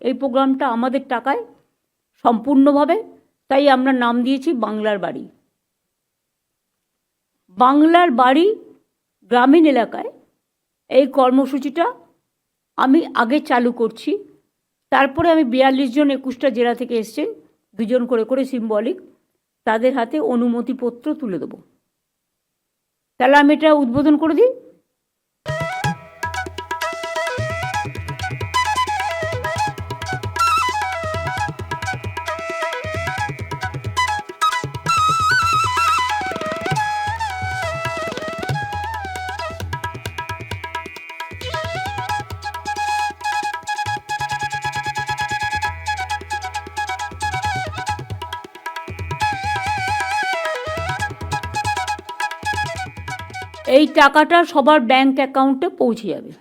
এই প্রোগ্রামটা আমাদের টাকায় সম্পূর্ণভাবে, তাই আমরা নাম দিয়েছি বাংলার বাড়ি। বাংলার বাড়ি গ্রামীণ এলাকায় এই কর্মসূচিটা আমি আগে চালু করছি, তারপরে আমি 42 জন 21টা জেলা থেকে এসছেন, 2 জন করে করে সিম্বলিক, তাদের হাতে অনুমতিপত্র তুলে দেবো। তাহলে আমি এটা উদ্বোধন করে দিই। এই টাকাটা সবার ব্যাংক অ্যাকাউন্টে পৌঁছে যাবে,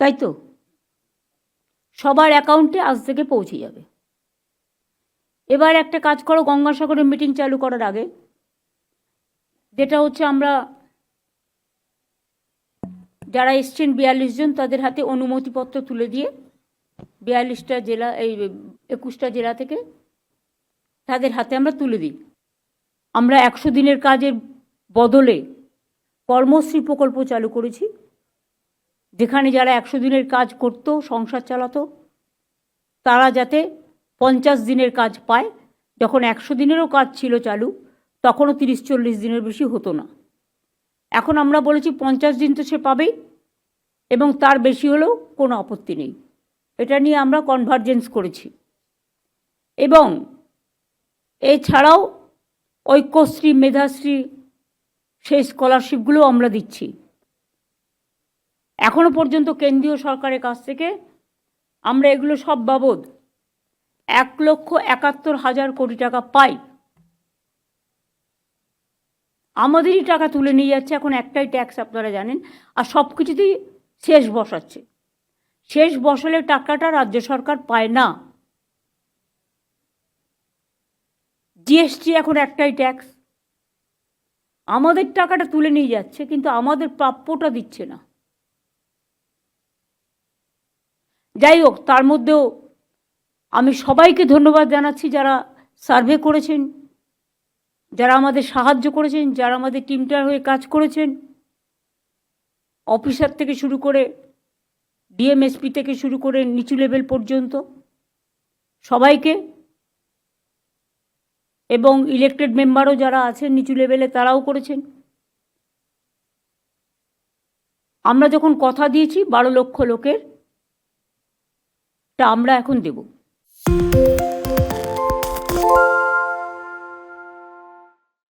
তাই তো? সবার অ্যাকাউন্টে আজ থেকে পৌঁছে যাবে। এবার একটা কাজ করো, গঙ্গাসাগরের মিটিং চালু করার আগে, যেটা হচ্ছে আমরা যারা এসছেন 42 জন, তাদের হাতে অনুমতিপত্র তুলে দিয়ে 42টা জেলা, এই 21টা জেলা থেকে তাদের হাতে আমরা তুলে দিই। আমরা 100 দিনের কাজের বদলে কর্মশ্রী প্রকল্প চালু করেছি, যেখানে যারা 100 দিনের কাজ করত, সংসার চালাতো, তারা যাতে 50 দিনের কাজ পায়। যখন 100 দিনেরও কাজ ছিল চালু, তখনও 30-40 দিনের বেশি হতো না। এখন আমরা বলেছি 50 দিন তো সে পাবেই, এবং তার বেশি হলেও কোনো আপত্তি নেই। এটা নিয়ে আমরা কনভার্জেন্স করেছি। এবং এছাড়াও ঐক্যশ্রী, মেধাশ্রী, সেই স্কলারশিপগুলো আমরা দিচ্ছি। এখনো পর্যন্ত কেন্দ্রীয় সরকারের কাছ থেকে আমরা এগুলো সব বাবদ 1,71,000 কোটি টাকা পাই। আমাদেরই টাকা তুলে নিয়ে যাচ্ছে। এখন একটাই ট্যাক্স আপনারা জানেন, আর সব কিছুতেই শেষ বসাচ্ছে। শেষ বসালে টাকাটা রাজ্য সরকার পায় না। জিএসটি এখন একটাই ট্যাক্স, আমাদের টাকাটা তুলে নিয়ে যাচ্ছে, কিন্তু আমাদের প্রাপ্যটা দিচ্ছে না। যাই হোক, তার মধ্যেও আমি সবাইকে ধন্যবাদ জানাচ্ছি যারা সার্ভে করেছেন, যারা আমাদের সাহায্য করেছেন, যারা আমাদের টিমটার হয়ে কাজ করেছেন, অফিসার থেকে শুরু করে ডিএমএসপি থেকে শুরু করে নিচু লেভেল পর্যন্ত সবাইকে, এবং ইলেক্টেড মেম্বারও যারা আছেন নিচু লেভেলে তারাও করেছেন। আমরা যখন কথা দিয়েছি 12 লক্ষ লোকের টা আমরা এখন দেব।